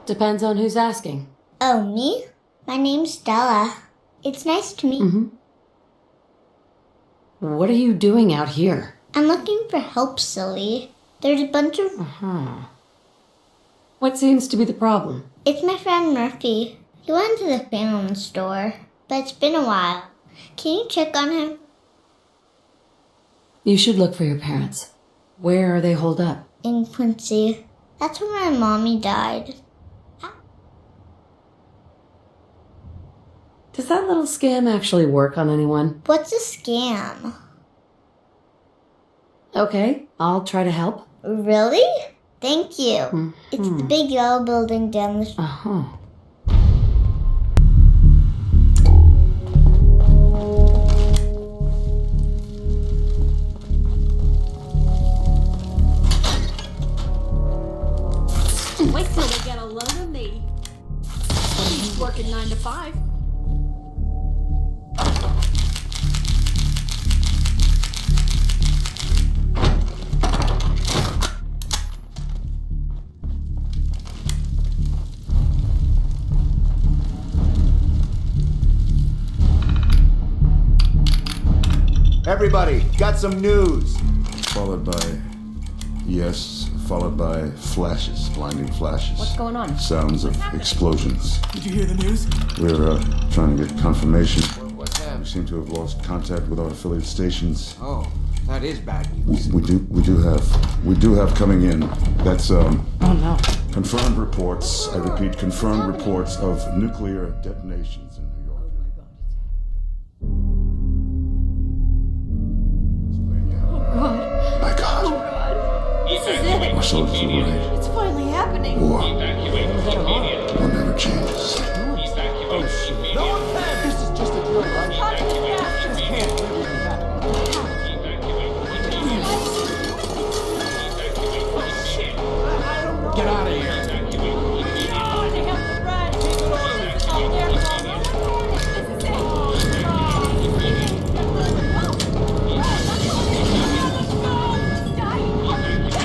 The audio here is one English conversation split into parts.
Depends on who's asking. Oh, me? My name's Stella. It's nice to meet you. What are you doing out here? I'm looking for help, silly. There's a bunch of... What seems to be the problem? It's my friend Murphy. He went to the family store, but it's been a while. Can you check on him? You should look for your parents. Where are they holed up? In Quincy. That's where my mommy died. Does that little scam actually work on anyone? What's a scam? Okay, I'll try to help. Really? Thank you. It's the big yellow building down the street. Wait till they get a load of me. He's working 9 to 5. Everybody, got some news. Followed by flashes, blinding flashes. What's going on? Sounds of explosions. Did you hear the news? We're trying to get confirmation. What's that? We seem to have lost contact with our affiliate stations. Oh, that is bad news. We do have coming in. That's Oh no. confirmed reports. I repeat, confirmed reports of nuclear detonations in New York. God. My God. This is it. Our soldiers are right. It's finally happening. War will never change. No one can. This is just a drill, right? Just can't believe it happened. Get out of here.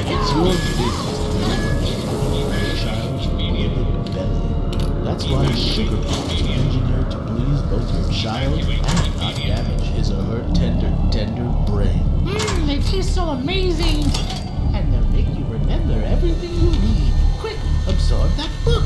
It's your business to child's belly. That's why sugar bombs are engineered to please both your child and not damage his or her tender brain. They taste so amazing. And they'll make you remember everything you read. Quick, absorb that book.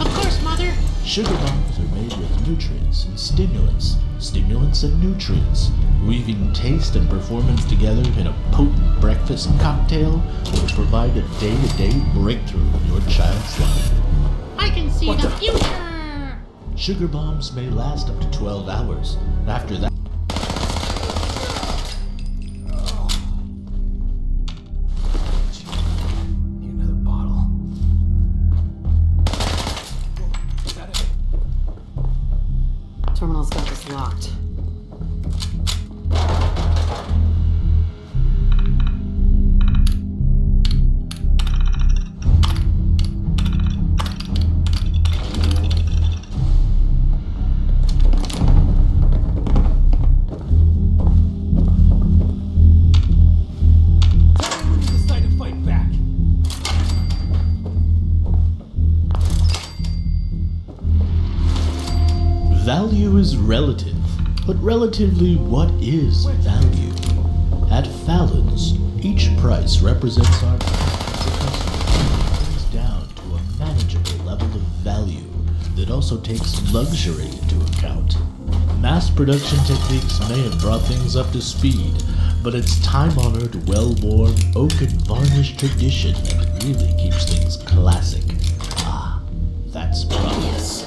Of course, Mother. Sugar bombs are made with nutrients and stimulants. Stimulants and nutrients, weaving taste and performance together in a potent breakfast cocktail which provide a day-to-day breakthrough in your child's life. I can see the future. Sugar bombs may last up to 12 hours. After that, Need another bottle. Terminal's got this locked. value is relative, but relatively what is value? At Fallon's, each price represents our brings down to a manageable level of value that also takes luxury into account. Mass production techniques may have brought things up to speed, but it's time-honored, well-worn, oak and varnish tradition that really keeps things classic. Ah, that's progress.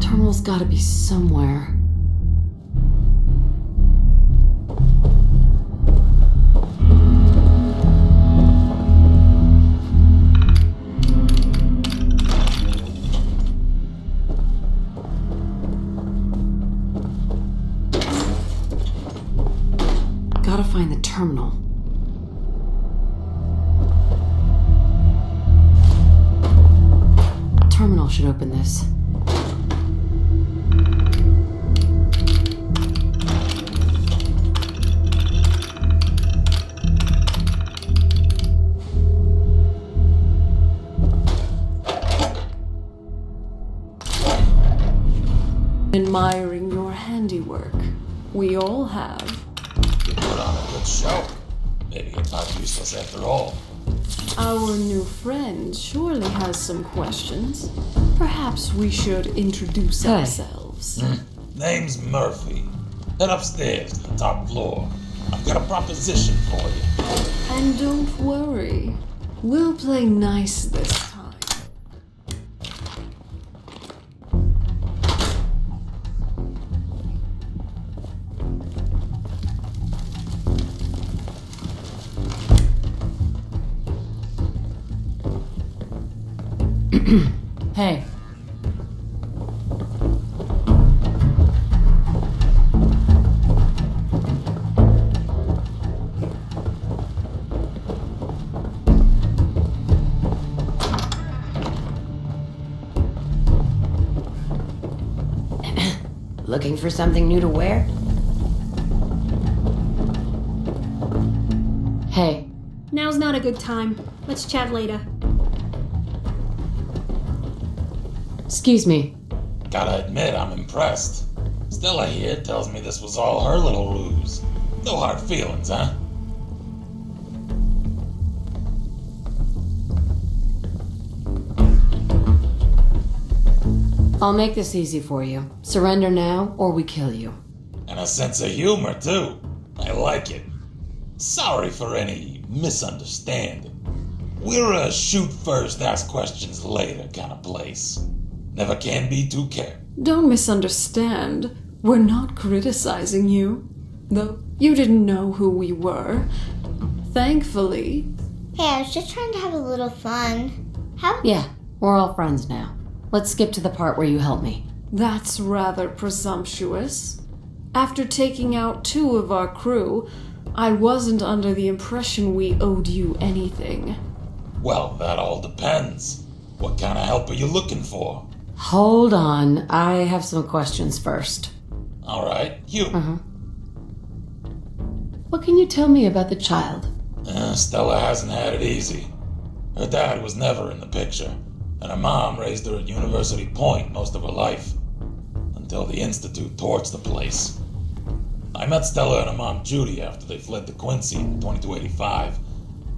Terminal's gotta be somewhere. terminal. Terminal should open this. Admiring your handiwork. We all have. You put on a good show. Maybe it's not useless after all. Our new friend surely has some questions. Perhaps we should introduce ourselves. Name's Murphy. Head upstairs to the top floor. I've got a proposition for you. And don't worry, we'll play nice this time. Hey. Looking for something new to wear? Hey. Now's not a good time. Let's chat later. Excuse me. Gotta admit, I'm impressed. Stella here tells me this was all her little ruse. No hard feelings, huh? I'll make this easy for you. Surrender now, or we kill you. And a sense of humor, too. I like it. Sorry for any misunderstanding. We're a shoot first, ask questions later kind of place. Never can be too careful. Don't misunderstand. We're not criticizing you. Though you didn't know who we were. Thankfully. Hey, I was just trying to have a little fun. Yeah, we're all friends now. Let's skip to the part where you help me. That's rather presumptuous. After taking out 2 of our crew, I wasn't under the impression we owed you anything. Well, that all depends. What kind of help are you looking for? Hold on, I have some questions first. All right, you. What can you tell me about the child? Stella hasn't had it easy. Her dad was never in the picture, and her mom raised her at University Point most of her life, until the Institute torched the place. I met Stella and her mom Judy after they fled to Quincy in 2285,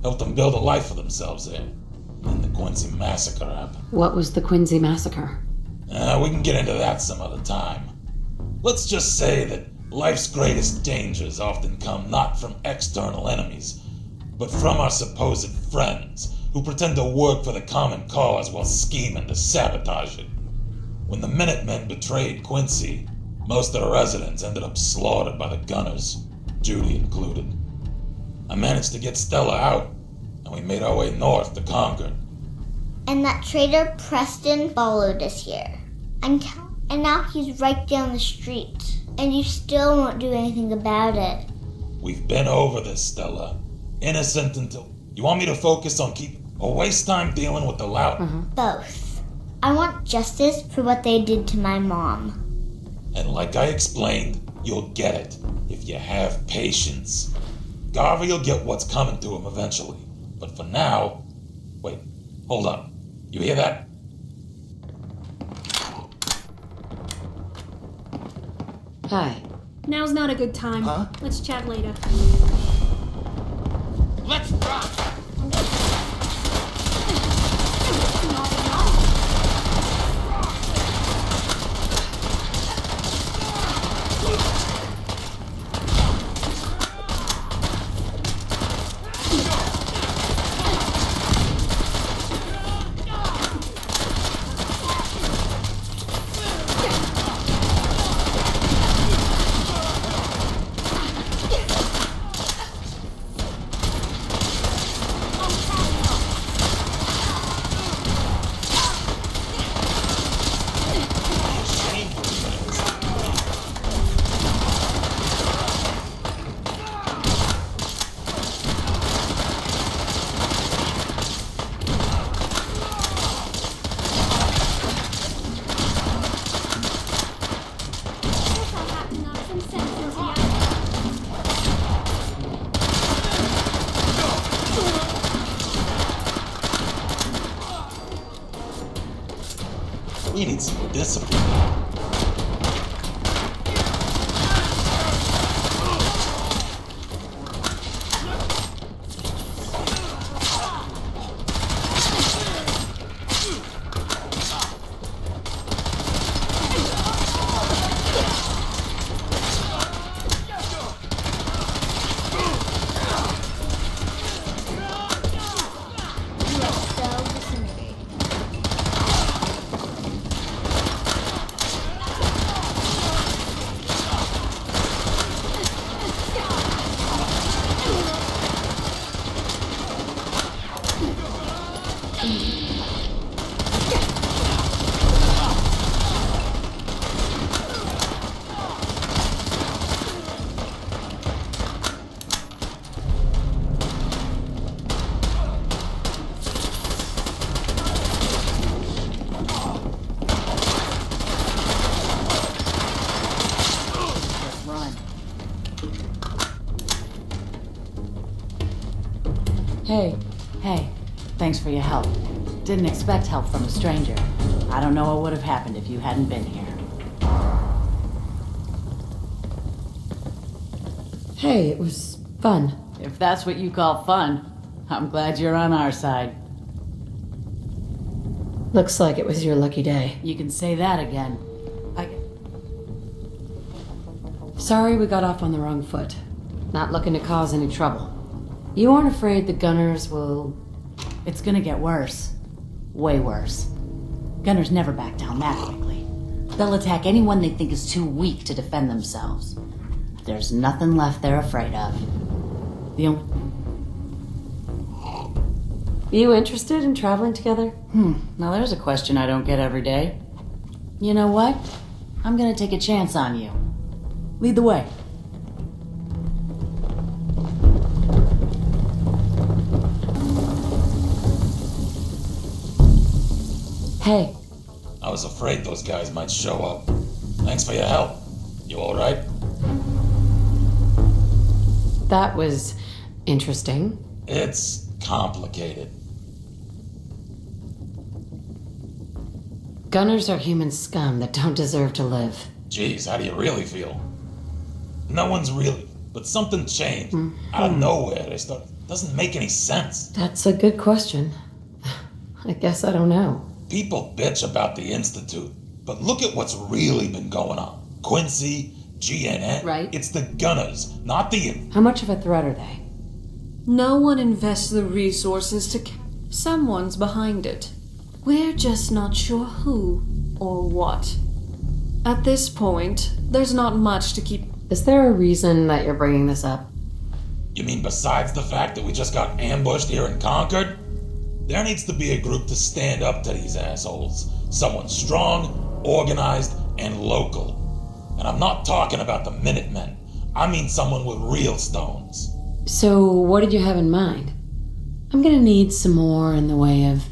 helped them build a life for themselves there. Then the Quincy Massacre happened. What was the Quincy Massacre? We can get into that some other time. Let's just say that life's greatest dangers often come not from external enemies, but from our supposed friends who pretend to work for the common cause while scheming to sabotage it. When the Minutemen betrayed Quincy, most of the residents ended up slaughtered by the gunners, Judy included. I managed to get Stella out, and we made our way north to Concord. And that traitor Preston followed us here. And now he's right down the street. And you still won't do anything about it. We've been over this, Stella. Innocent until... You want me to focus on or waste time dealing with the loud? Both. I want justice for what they did to my mom. And like I explained, you'll get it if you have patience. Garvey will get what's coming to him eventually. But for now... Wait, hold on. You hear that? Hi. Now's not a good time. Let's chat later. Let's rock! We need some discipline. You are so disintegrated. Hey, thanks for your help. Didn't expect help from a stranger. I don't know what would have happened if you hadn't been here. Hey, it was fun. If that's what you call fun, I'm glad you're on our side. Looks like it was your lucky day. You can say that again. Sorry we got off on the wrong foot. Not looking to cause any trouble. You aren't afraid the gunners will... It's gonna get worse. Way worse. Gunners never back down that quickly. They'll attack anyone they think is too weak to defend themselves. There's nothing left they're afraid of. You interested in traveling together? Now there's a question I don't get every day. You know what? I'm gonna take a chance on you. Lead the way. Hey. I was afraid those guys might show up. Thanks for your help. You alright? That was interesting. It's complicated. Gunners are human scum that don't deserve to live. Jeez, how do you really feel? No one's really, but something changed. Out of nowhere, doesn't make any sense. That's a good question. I guess I don't know. People bitch about the Institute, but look at what's really been going on. Quincy, GNN. Right. It's the Gunners, not the... How much of a threat are they? No one invests the resources to... Someone's behind it. We're just not sure who or what. At this point, there's not much to keep... Is there a reason that you're bringing this up? You mean besides the fact that we just got ambushed here in Concord? There needs to be a group to stand up to these assholes. Someone strong, organized, and local. And I'm not talking about the Minutemen. I mean someone with real stones. So, what did you have in mind? I'm gonna need some more in the way of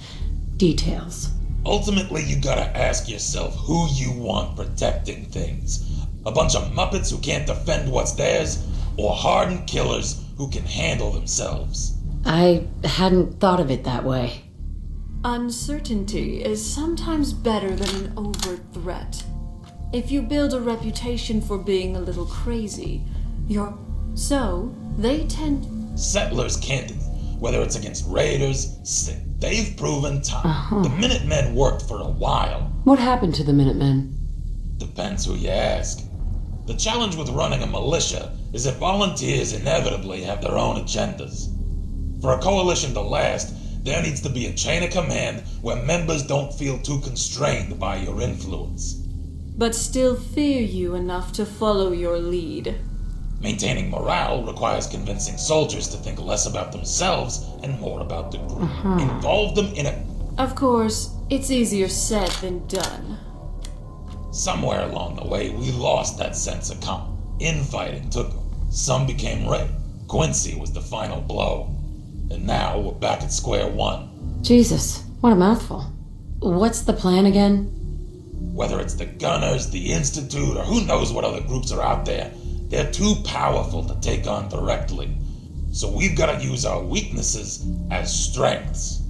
details. Ultimately, you gotta ask yourself who you want protecting things. A bunch of Muppets who can't defend what's theirs, or hardened killers who can handle themselves. I hadn't thought of it that way. Uncertainty is sometimes better than an overt threat. If you build a reputation for being a little crazy, they tend... Settlers can't, whether it's against raiders, they've proven time. The Minutemen worked for a while. What happened to the Minutemen? Depends who you ask. The challenge with running a militia is that volunteers inevitably have their own agendas. For a coalition to last, there needs to be a chain of command where members don't feel too constrained by your influence. But still fear you enough to follow your lead. Maintaining morale requires convincing soldiers to think less about themselves and more about the group. Involve them in a... Of course, it's easier said than done. Somewhere along the way, we lost that sense of infighting took them. Some became raid. Quincy was the final blow. And now we're back at square one. Jesus, what a mouthful. What's the plan again? Whether it's the Gunners, the Institute, or who knows what other groups are out there, they're too powerful to take on directly. So we've got to use our weaknesses as strengths.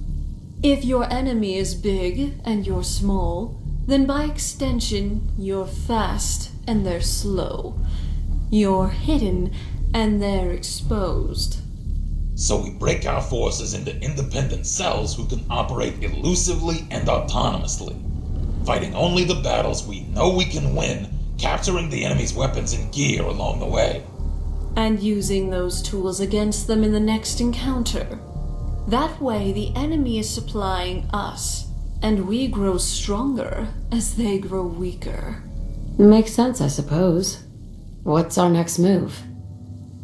If your enemy is big and you're small, then by extension, you're fast and they're slow. You're hidden and they're exposed. So we break our forces into independent cells who can operate elusively and autonomously, fighting only the battles we know we can win, capturing the enemy's weapons and gear along the way. And using those tools against them in the next encounter. That way, the enemy is supplying us, and we grow stronger as they grow weaker. Makes sense, I suppose. What's our next move?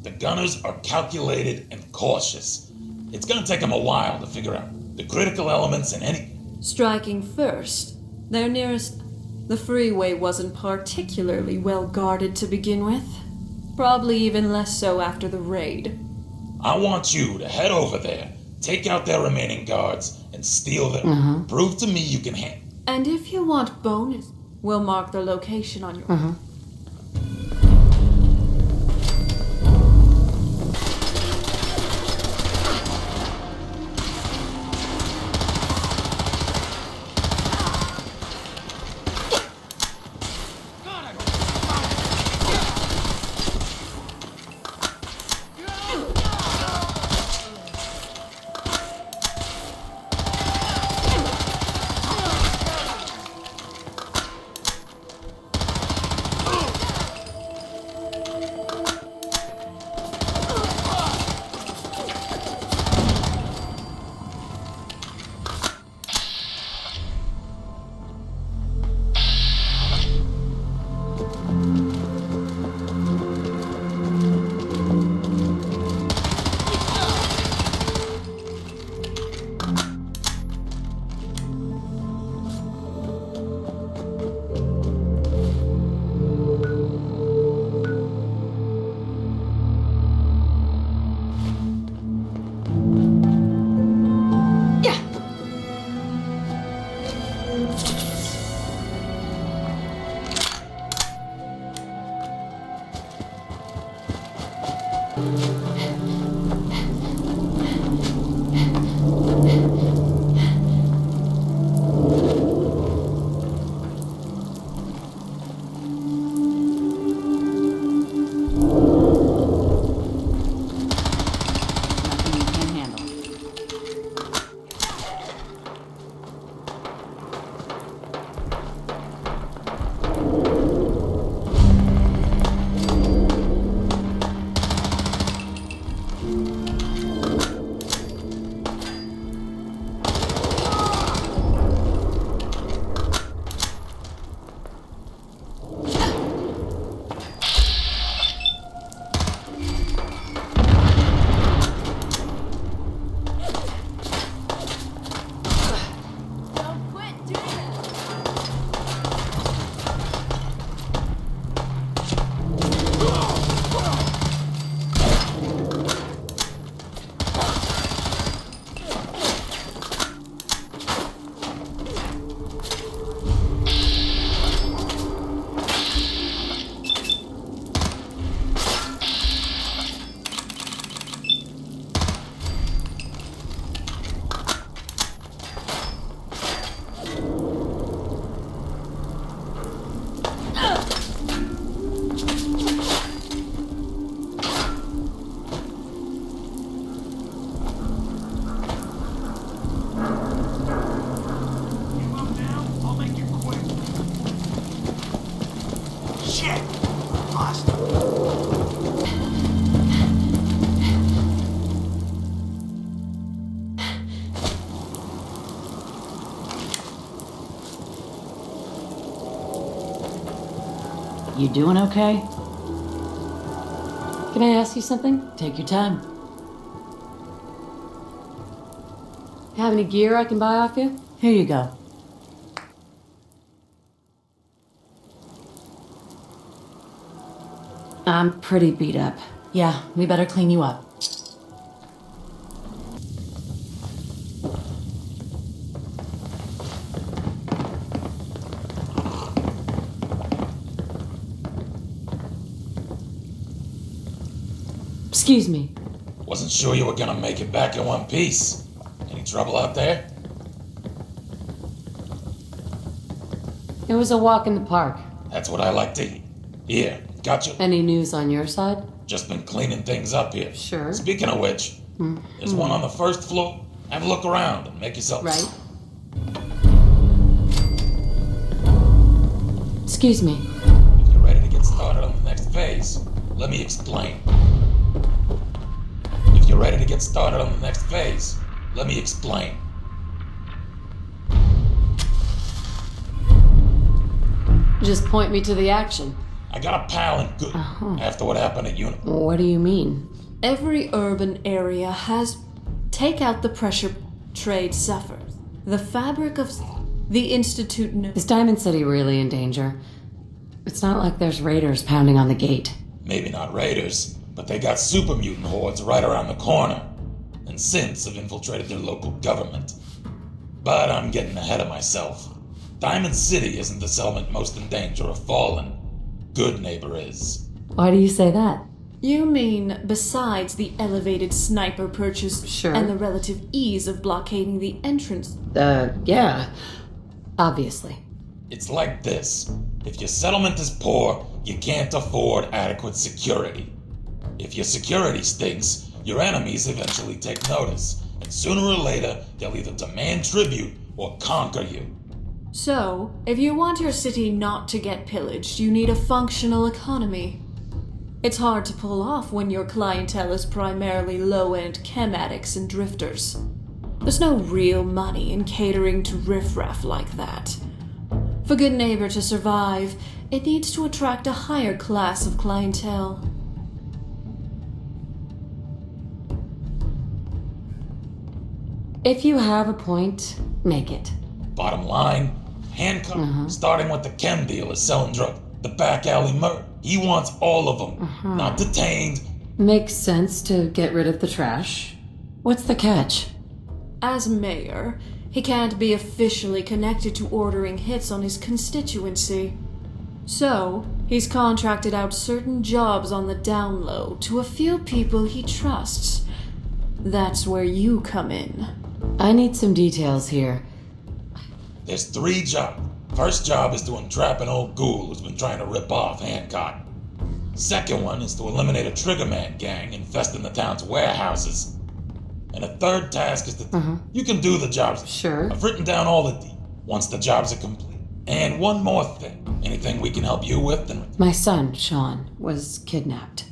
The gunners are calculated and cautious. It's gonna take them a while to figure out the critical elements in any... Striking first. Their nearest... The freeway wasn't particularly well guarded to begin with. Probably even less so after the raid. I want you to head over there, take out their remaining guards, and steal them. Prove to me you can handle. And if you want bonus, we'll mark the location on your... You doing okay? Can I ask you something? Take your time. Have any gear I can buy off you? Here you go. I'm pretty beat up. Yeah, we better clean you up. Excuse me. Wasn't sure you were gonna make it back in one piece. Any trouble out there? It was a walk in the park. That's what I like to hear. Here, gotcha. Any news on your side? Just been cleaning things up here. Sure. Speaking of which, there's one on the first floor. Have a look around and make yourself... Right. Excuse me. If you're ready to get started on the next phase, let me explain. If you're ready to get started on the next phase, let me explain. Just point me to the action. I got a pal in good after what happened at Uni. What do you mean? Every urban area has... Take out the pressure trade suffers. The fabric of the Institute... Is Diamond City really in danger? It's not like there's raiders pounding on the gate. Maybe not raiders, but they got super mutant hordes right around the corner. And synths have infiltrated their local government. But I'm getting ahead of myself. Diamond City isn't the settlement most in danger of falling. Good Neighbor is. Why do you say that? You mean besides the elevated sniper perches Sure. and the relative ease of blockading the entrance? Yeah. Obviously. It's like this. If your settlement is poor, you can't afford adequate security. If your security stinks, your enemies eventually take notice, and sooner or later, they'll either demand tribute or conquer you. So, if you want your city not to get pillaged, you need a functional economy. It's hard to pull off when your clientele is primarily low-end chem addicts and drifters. There's no real money in catering to riffraff like that. For Good Neighbor to survive, it needs to attract a higher class of clientele. If you have a point, make it. Bottom line, Hancock, starting with the chem dealer selling drugs, the back alley murder. He wants all of them, not detained. Makes sense to get rid of the trash. What's the catch? As mayor, he can't be officially connected to ordering hits on his constituency. So, he's contracted out certain jobs on the down low to a few people he trusts. That's where you come in. I need some details here. There's 3 jobs. First job is to entrap an old ghoul who's been trying to rip off Hancock. Second one is to eliminate a Triggerman gang infesting the town's warehouses. And a third task is to... You can do the jobs. Sure. I've written down all the once the jobs are complete. And one more thing. Anything we can help you with? Then... My son, Sean, was kidnapped.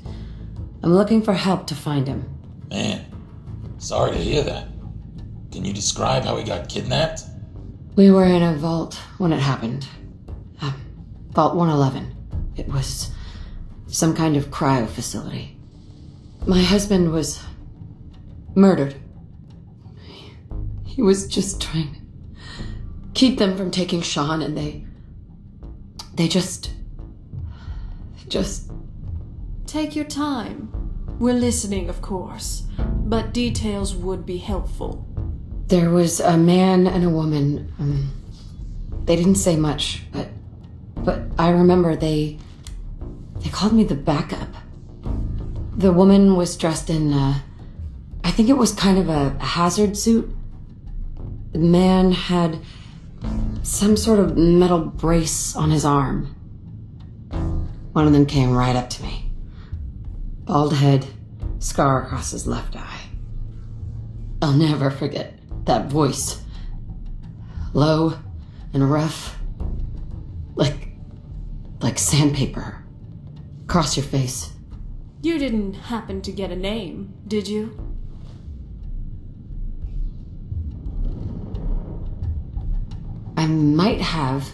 I'm looking for help to find him. Man, sorry to hear that. Can you describe how he got kidnapped? We were in a vault when it happened. Vault 111. It was some kind of cryo facility. My husband was murdered. He was just trying to keep them from taking Sean, and they just... Take your time. We're listening, of course, but details would be helpful. There was a man and a woman. They didn't say much, but I remember they called me the backup. The woman was dressed in, I think it was kind of a hazard suit. The man had some sort of metal brace on his arm. One of them came right up to me. Bald head, scar across his left eye. I'll never forget that voice. Low and rough. Like sandpaper. Across your face. You didn't happen to get a name, did you? I might have.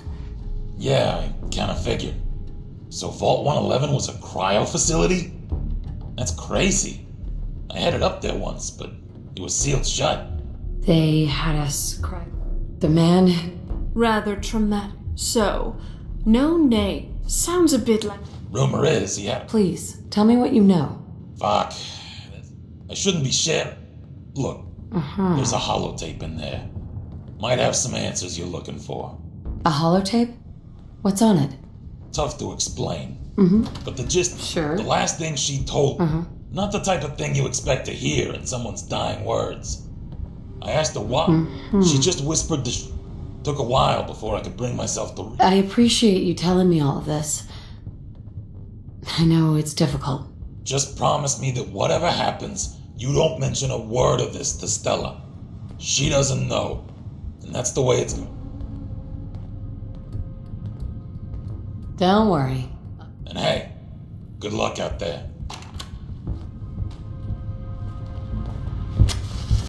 Yeah, I kinda figured. So Vault 111 was a cryo facility? That's crazy. I headed up there once, but it was sealed shut. They had us cry. The man... Rather traumatic. So, no name. Sounds a bit like... Rumor is he had... Please, tell me what you know. Fuck. I shouldn't be sharing. Look, there's a holotape in there. Might have some answers you're looking for. A holotape? What's on it? Tough to explain. But the gist... Sure. The last thing she told me. Not the type of thing you expect to hear in someone's dying words. I asked her why. She just whispered Took a while before I could bring myself to... I appreciate you telling me all of this. I know it's difficult. Just promise me that whatever happens, you don't mention a word of this to Stella. She doesn't know. And that's the way it's... Don't worry. And hey, good luck out there.